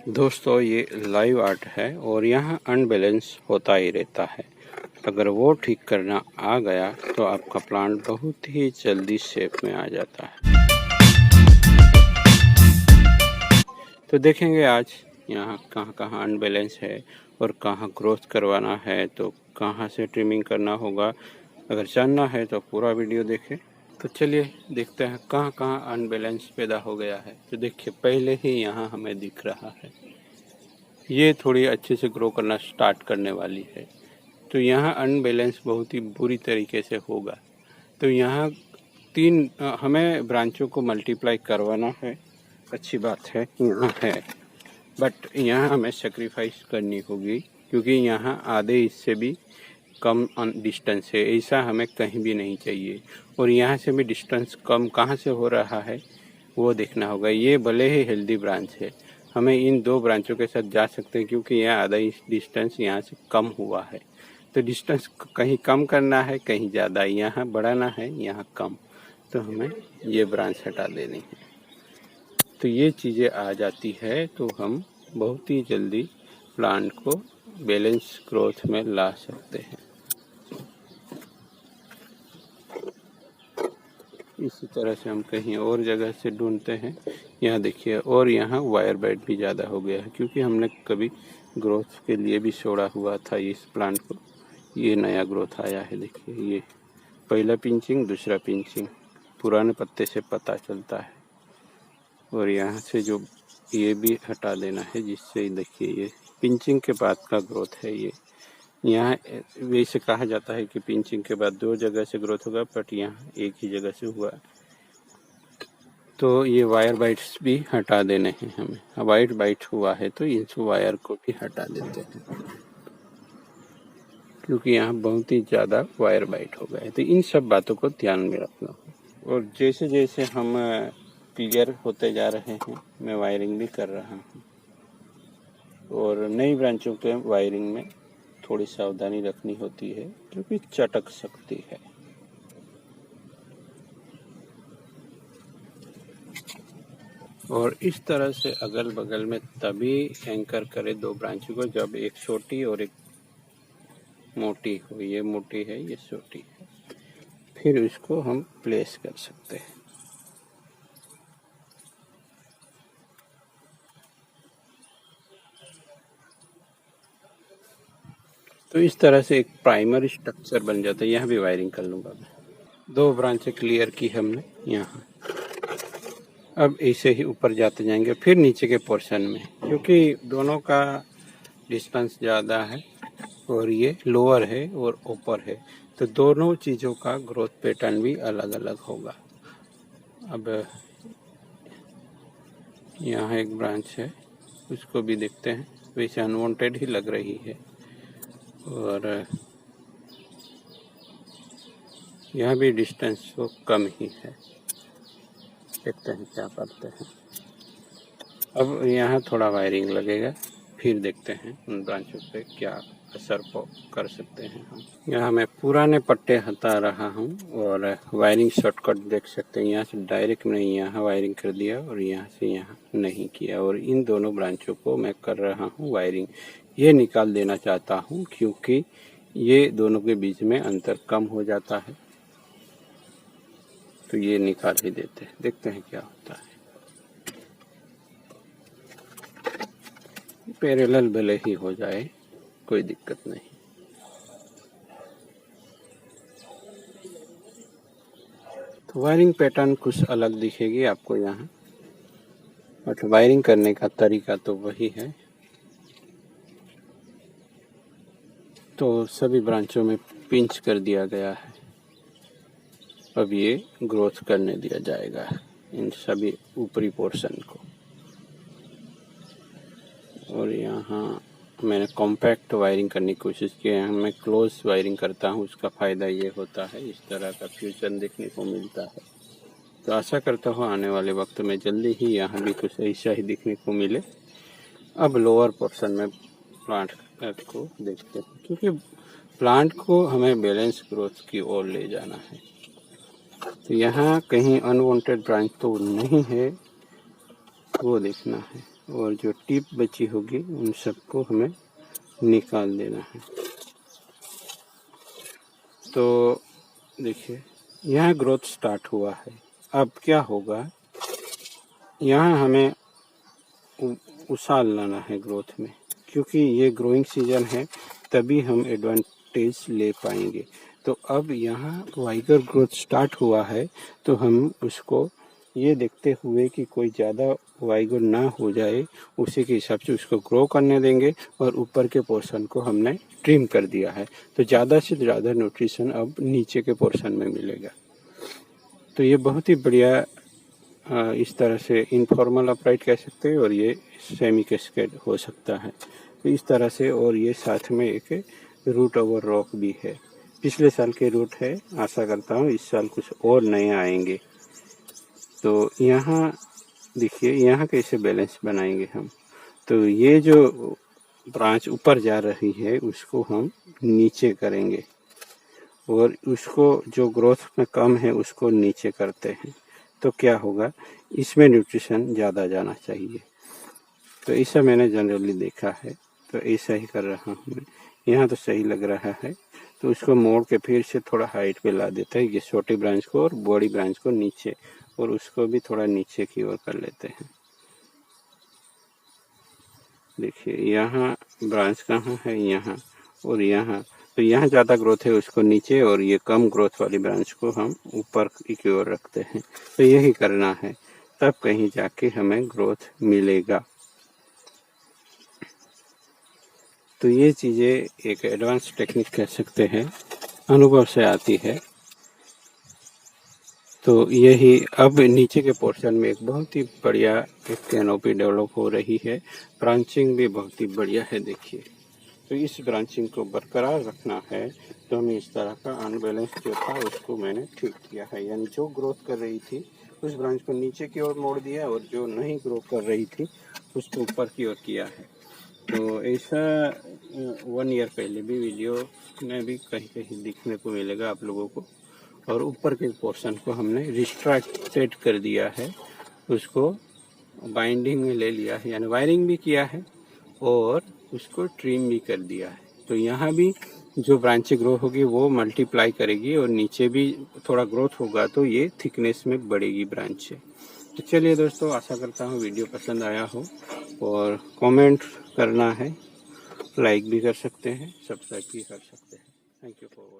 दोस्तों ये live art है और यहाँ अनबैलेंस होता ही रहता है। अगर वो ठीक करना आ गया तो आपका प्लांट बहुत ही जल्दी शेप में आ जाता है। तो देखेंगे आज यहाँ कहाँ कहाँ अनबैलेंस है और कहाँ ग्रोथ करवाना है, तो कहाँ से ट्रिमिंग करना होगा। अगर जानना है तो पूरा वीडियो देखें। तो चलिए देखते हैं कहाँ कहाँ अनबैलेंस पैदा हो गया है। तो देखिए पहले ही यहाँ हमें दिख रहा है, ये थोड़ी अच्छे से ग्रो करना स्टार्ट करने वाली है। तो यहाँ अनबैलेंस बहुत ही बुरी तरीके से होगा। तो यहाँ हमें ब्रांचों को मल्टीप्लाई करवाना है, अच्छी बात है यहाँ है, बट यहाँ हमें सेक्रीफाइस करनी होगी क्योंकि यहाँ आधे इससे भी कम डिस्टेंस है। ऐसा हमें कहीं भी नहीं चाहिए। और यहाँ से भी डिस्टेंस कम कहाँ से हो रहा है वो देखना होगा। ये भले ही हेल्दी ब्रांच है, हमें इन दो ब्रांचों के साथ जा सकते हैं क्योंकि यहाँ आधा डिस्टेंस यहाँ से कम हुआ है। तो डिस्टेंस कहीं कम करना है, कहीं ज़्यादा, यहाँ बढ़ाना है, यहाँ कम। तो हमें ये ब्रांच हटा देनी है। तो ये चीज़ें आ जाती है तो हम बहुत ही जल्दी प्लांट को बैलेंस ग्रोथ में ला सकते हैं। इसी तरह से हम कहीं और जगह से ढूंढते हैं। यहाँ देखिए, और यहाँ वायर बाइट भी ज़्यादा हो गया है क्योंकि हमने कभी ग्रोथ के लिए भी छोड़ा हुआ था इस प्लांट को। ये नया ग्रोथ आया है, देखिए ये पहला पिंचिंग, दूसरा पिंचिंग, पुराने पत्ते से पता चलता है। और यहाँ से जो ये भी हटा देना है, जिससे देखिए ये पिंचिंग के बाद का ग्रोथ है। ये यहाँ वैसे कहा जाता है कि पिंचिंग के बाद दो जगह से ग्रोथ होगा, बट यहाँ एक ही जगह से हुआ। तो ये वायर बाइट्स भी हटा देने हैं हमें। वायर बाइट हुआ है तो इस वायर को भी हटा देते हैं क्योंकि यहाँ बहुत ही ज़्यादा वायर बाइट हो गया है। तो इन सब बातों को ध्यान में रखना है। और जैसे जैसे हम क्लियर होते जा रहे हैं, मैं वायरिंग भी कर रहा हूँ। और नई ब्रांचों के वायरिंग में थोड़ी सावधानी रखनी होती है क्योंकि चटक सकती है। और इस तरह से अगल बगल में तभी एंकर करे दो ब्रांचों को जब एक छोटी और एक मोटी हो। ये मोटी है, ये छोटी है, फिर इसको हम प्लेस कर सकते हैं। तो इस तरह से एक प्राइमरी स्ट्रक्चर बन जाता है। यहाँ भी वायरिंग कर लूँगा मैं। दो ब्रांचें क्लियर की हमने यहाँ। अब ऐसे ही ऊपर जाते जाएंगे, फिर नीचे के पोर्शन में, क्योंकि दोनों का डिस्टेंस ज़्यादा है और ये लोअर है और ऊपर है, तो दोनों चीज़ों का ग्रोथ पैटर्न भी अलग अलग होगा। अब यहाँ एक ब्रांच है, उसको भी देखते हैं। वैसे अनवांटेड ही लग रही है। और यहाँ भी डिस्टेंस तो कम ही है। देखते हैं क्या करते हैं। अब यहाँ थोड़ा वायरिंग लगेगा, फिर देखते हैं उन ब्रांचों पे क्या असर कर सकते हैं हम। यहाँ मैं पुराने पट्टे हटा रहा हूँ और वायरिंग शॉर्टकट देख सकते हैं। यहाँ से डायरेक्ट मैंने यहाँ वायरिंग कर दिया और यहाँ से यहाँ नहीं किया। और इन दोनों ब्रांचों को मैं कर रहा हूँ वायरिंग। ये निकाल देना चाहता हूँ क्योंकि ये दोनों के बीच में अंतर कम हो जाता है। तो ये निकाल ही देते हैं, देखते हैं क्या होता है। पैरेलल भले ही हो जाए, कोई दिक्कत नहीं। तो वायरिंग पैटर्न कुछ अलग दिखेगी आपको यहाँ, बट वायरिंग करने का तरीका तो वही है। तो सभी ब्रांचों में पिंच कर दिया गया है। अब ये ग्रोथ करने दिया जाएगा इन सभी ऊपरी पोर्शन को। और यहाँ मैंने कॉम्पैक्ट वायरिंग करने की कोशिश की है। मैं क्लोज वायरिंग करता हूँ, उसका फ़ायदा ये होता है, इस तरह का फ्यूजन देखने को मिलता है। तो आशा करता हूँ आने वाले वक्त में जल्दी ही यहाँ भी कुछ ऐसा ही देखने को मिले। अब लोअर पोर्शन में प्लांट को देखते हैं, क्योंकि प्लांट को हमें बैलेंस ग्रोथ की ओर ले जाना है। तो यहाँ कहीं अनवांटेड ब्रांच तो नहीं है, वो देखना है। और जो टिप बची होगी उन सबको हमें निकाल देना है। तो देखिए यहाँ ग्रोथ स्टार्ट हुआ है। अब क्या होगा, यहाँ हमें उछाल लाना है ग्रोथ में, क्योंकि ये ग्रोइंग सीजन है, तभी हम एडवांटेज ले पाएंगे। तो अब यहाँ वाइगर ग्रोथ स्टार्ट हुआ है, तो हम उसको ये देखते हुए कि कोई ज़्यादा वाइगर ना हो जाए, उसी के हिसाब से उसको ग्रो करने देंगे। और ऊपर के पोर्शन को हमने ट्रिम कर दिया है, तो ज़्यादा से ज़्यादा न्यूट्रिशन अब नीचे के पोर्शन में मिलेगा। तो ये बहुत ही बढ़िया, इस तरह से इनफॉर्मल अपराइट कह सकते हैं, और ये सेमी कैस्केड हो सकता है। तो इस तरह से, और ये साथ में एक रूट ओवर रॉक भी है। पिछले साल के रूट है, आशा करता हूँ इस साल कुछ और नए आएंगे। तो यहाँ देखिए यहाँ कैसे बैलेंस बनाएंगे हम। तो ये जो ब्रांच ऊपर जा रही है उसको हम नीचे करेंगे, और उसको जो ग्रोथ में कम है उसको नीचे करते हैं। तो क्या होगा, इसमें न्यूट्रिशन ज़्यादा जाना चाहिए। तो ऐसा मैंने जनरली देखा है, तो ऐसा ही कर रहा हूँ मैं। यहाँ तो सही लग रहा है, तो उसको मोड़ के फिर से थोड़ा हाइट पे ला देता है, ये छोटी ब्रांच को और बड़ी ब्रांच को नीचे, और उसको भी थोड़ा नीचे की ओर कर लेते हैं। देखिए यहाँ ब्रांच कहाँ है, यहाँ और यहाँ। तो यहाँ ज़्यादा ग्रोथ है उसको नीचे, और ये कम ग्रोथ वाली ब्रांच को हम ऊपर की ओर रखते हैं। तो यही करना है, तब कहीं जाके हमें ग्रोथ मिलेगा। तो ये चीज़ें एक एडवांस टेक्निक कह सकते हैं, अनुभव से आती है। तो यही अब नीचे के पोर्शन में एक बहुत ही बढ़िया एक कैनोपी डेवलप हो रही है। ब्रांचिंग भी बहुत ही बढ़िया है, देखिए। तो इस ब्रांचिंग को बरकरार रखना है, तो हमें इस तरह का अनबैलेंस जो था उसको मैंने ठीक किया है। यानी जो ग्रोथ कर रही थी उस ब्रांच को नीचे की ओर मोड़ दिया, और जो नहीं ग्रो कर रही थी उसको ऊपर की ओर किया है। तो ऐसा 1 ईयर पहले भी वीडियो में भी कहीं कहीं दिखने को मिलेगा आप लोगों को। और ऊपर के पोर्शन को हमने रिस्ट्रैक्टेड कर दिया है, उसको बाइंडिंग में ले लिया है, यानी वायरिंग भी किया है और उसको ट्रिम भी कर दिया है। तो यहाँ भी जो ब्रांचें ग्रो होगी वो मल्टीप्लाई करेगी, और नीचे भी थोड़ा ग्रोथ होगा तो ये थिकनेस में बढ़ेगी ब्रांचें। तो चलिए दोस्तों, आशा करता हूँ वीडियो पसंद आया हो, और कमेंट करना है, लाइक भी कर सकते हैं, सब्सक्राइब भी कर सकते हैं। Thank you for watching.